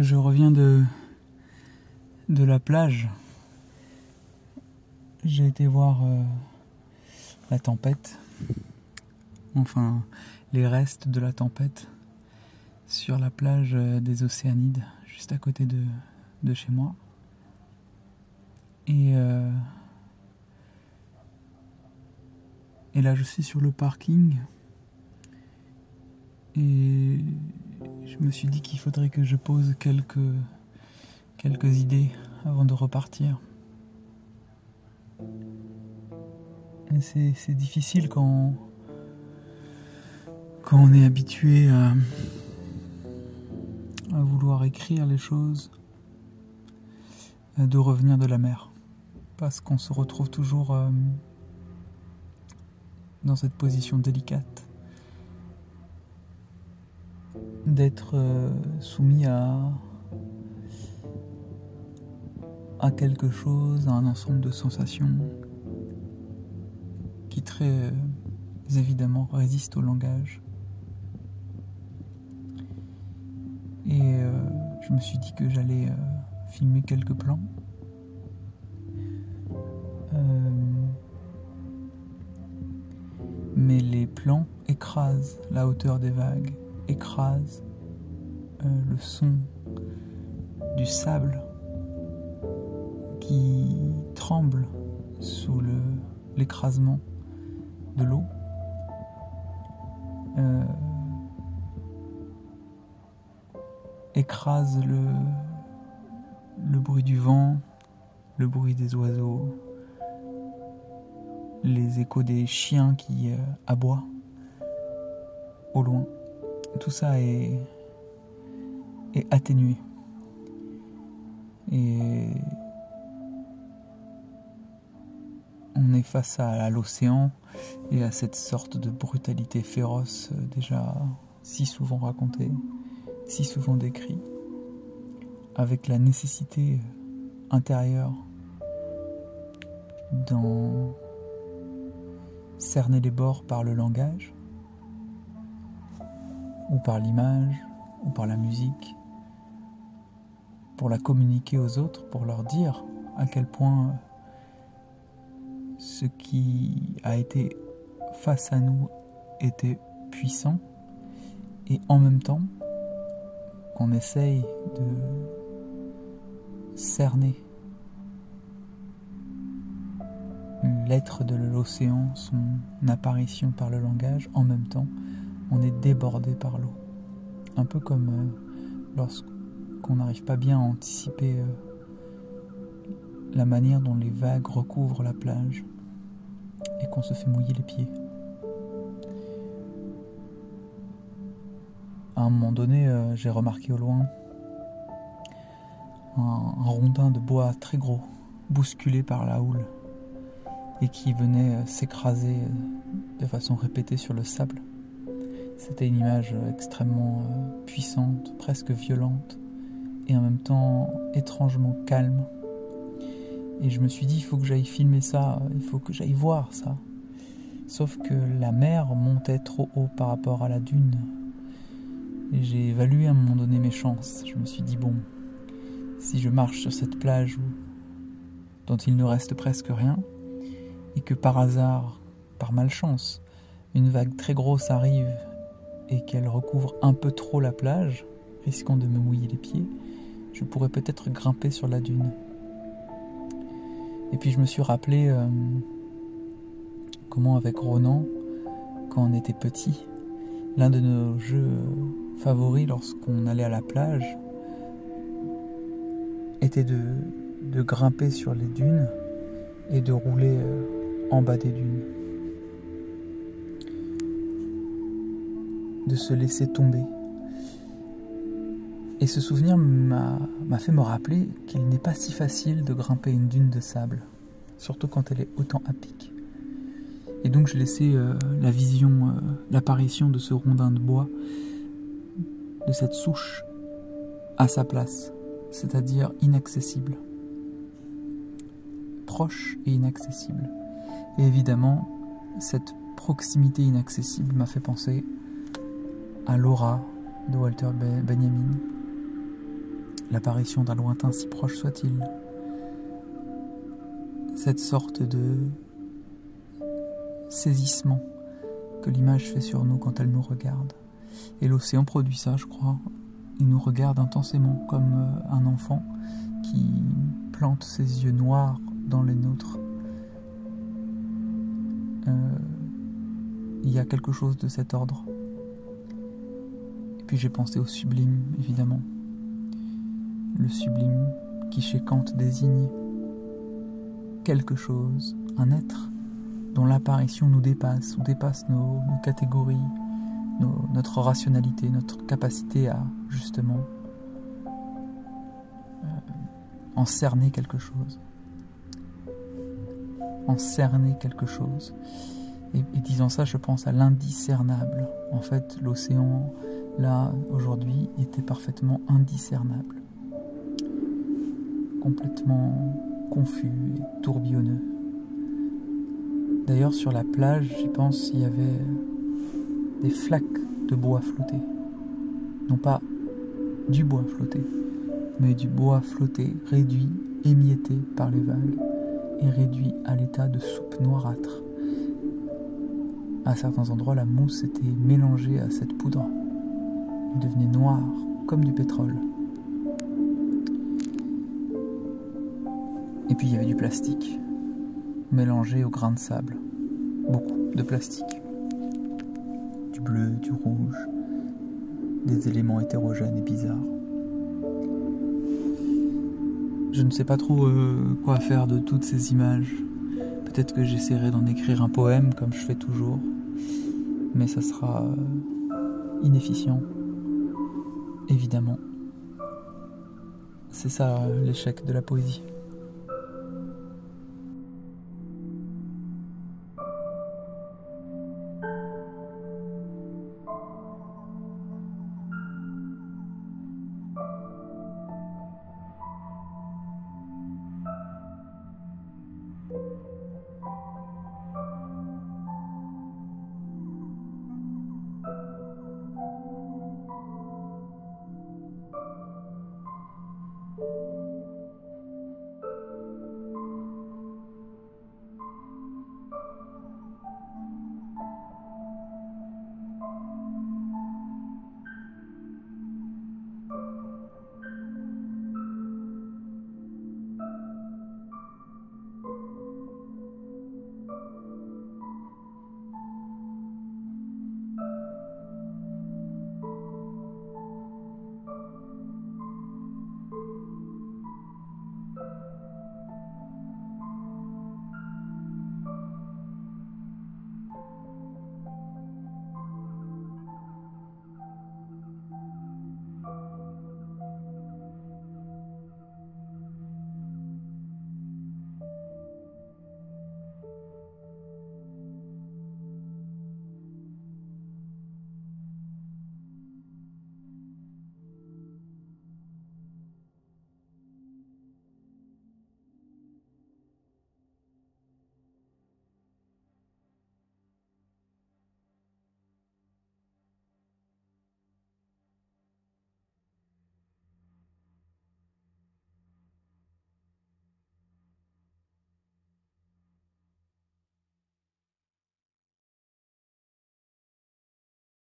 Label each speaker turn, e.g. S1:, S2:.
S1: Je reviens de la plage. J'ai été voir la tempête, enfin les restes de la tempête sur la plage des Océanides, juste à côté de chez moi. Et là je suis sur le parking et je me suis dit qu'il faudrait que je pose quelques idées avant de repartir. Et c'est difficile quand on est habitué à vouloir écrire les choses, de revenir de la mer, parce qu'on se retrouve toujours dans cette position délicate d'être soumis à quelque chose, à un ensemble de sensations qui très évidemment résistent au langage. Et je me suis dit que j'allais filmer quelques plans. Mais les plans écrasent la hauteur des vagues, écrasent le son du sable qui tremble sous l'écrasement de l'eau. Écrase le bruit du vent, le bruit des oiseaux, les échos des chiens qui aboient au loin. Tout ça est atténué. Et on est face à l'océan et à cette sorte de brutalité féroce déjà si souvent racontée, si souvent décrite, avec la nécessité intérieure d'en cerner les bords par le langage, ou par l'image, ou par la musique, pour la communiquer aux autres, pour leur dire à quel point ce qui a été face à nous était puissant, et en même temps qu'on essaye de cerner l'être de l'océan, son apparition par le langage, en même temps on est débordé par l'eau. Un peu comme lorsqu'on n'arrive pas bien à anticiper la manière dont les vagues recouvrent la plage et qu'on se fait mouiller les pieds. À un moment donné, j'ai remarqué au loin un rondin de bois très gros, bousculé par la houle, et qui venait s'écraser de façon répétée sur le sable. C'était une image extrêmement puissante, presque violente, et en même temps étrangement calme. Et je me suis dit, il faut que j'aille filmer ça, il faut que j'aille voir ça. Sauf que la mer montait trop haut par rapport à la dune. Et j'ai évalué à un moment donné mes chances. Je me suis dit, bon, si je marche sur cette plage dont il ne reste presque rien, et que par hasard, par malchance, une vague très grosse arrive et qu'elle recouvre un peu trop la plage, risquant de me mouiller les pieds, je pourrais peut-être grimper sur la dune. Et puis je me suis rappelé comment avec Ronan, quand on était petit, l'un de nos jeux favoris lorsqu'on allait à la plage était de grimper sur les dunes et de rouler en bas des dunes. De se laisser tomber. Et ce souvenir m'a fait me rappeler qu'il n'est pas si facile de grimper une dune de sable, surtout quand elle est autant à pic. Et donc je laissais la vision, l'apparition de ce rondin de bois, de cette souche, à sa place, c'est-à-dire inaccessible. Proche et inaccessible. Et évidemment, cette proximité inaccessible m'a fait penser à Laura de Walter Benjamin, l'apparition d'un lointain si proche soit-il. Cette sorte de saisissement que l'image fait sur nous quand elle nous regarde. Et l'océan produit ça, je crois. Il nous regarde intensément, comme un enfant qui plante ses yeux noirs dans les nôtres. Il y a quelque chose de cet ordre. Et puis j'ai pensé au sublime, évidemment. Le sublime qui chez Kant désigne quelque chose, un être dont l'apparition nous dépasse, on dépasse nos catégories, notre rationalité, notre capacité à justement en cerner quelque chose. En cerner quelque chose. Et disant ça, je pense à l'indiscernable. En fait, l'océan, là, aujourd'hui, était parfaitement indiscernable. Complètement confus et tourbillonneux. D'ailleurs, sur la plage, j'y pense, il y avait des flaques de bois flotté. Non pas du bois flotté, mais du bois flotté, réduit, émietté par les vagues, et réduit à l'état de soupe noirâtre. À certains endroits, la mousse était mélangée à cette poudre. Elle devenait noire, comme du pétrole. Et puis il y avait du plastique, mélangé au grain de sable. Beaucoup de plastique. Du bleu, du rouge, des éléments hétérogènes et bizarres. Je ne sais pas trop quoi faire de toutes ces images. Peut-être que j'essaierai d'en écrire un poème comme je fais toujours, mais ça sera inefficient, évidemment. C'est ça l'échec de la poésie.